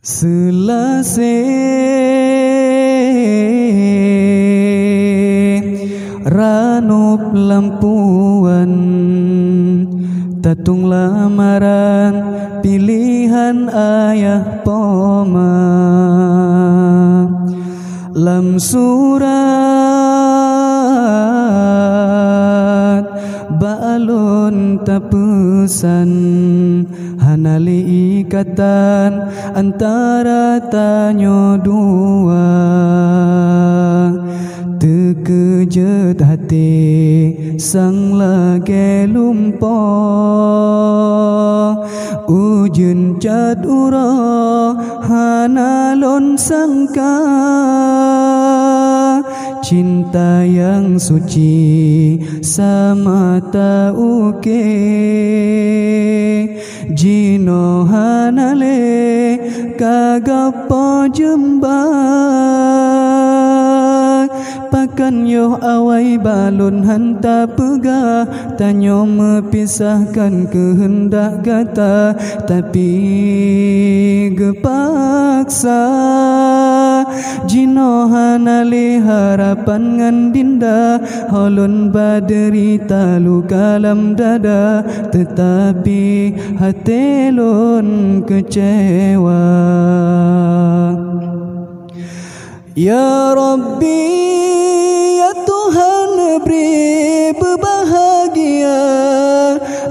Selase ranup lampuan tatung lamaran pilihan ayah poma lam surat balon tapesan hanali ikatan antara tanyo dua terkejut hati sang lage lumpo ujun cat ura hanalon sangka cinta yang suci sama tauke jino hanale kagapo jembak pakan yo awai balon hanta pegah tanyo mepisahkan kehendak kata tapi gepaksa jino hanale harapan ngan dinda holon baderita luka lam dada tetapi hatelon kecewa. Ya Rabbi, ya Tuhan beri berbahagia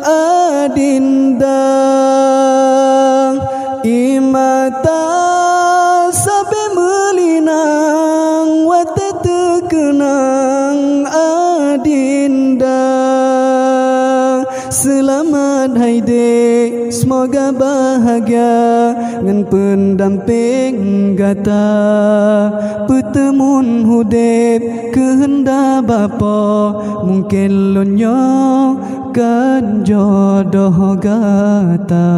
adinda imata sampai melinang wate terkenang adinda. Selamat haide, semoga bahagia dengan pendamping gata pertemuan hudib kehendak bapa mungkin lonyo kan jodoh gata.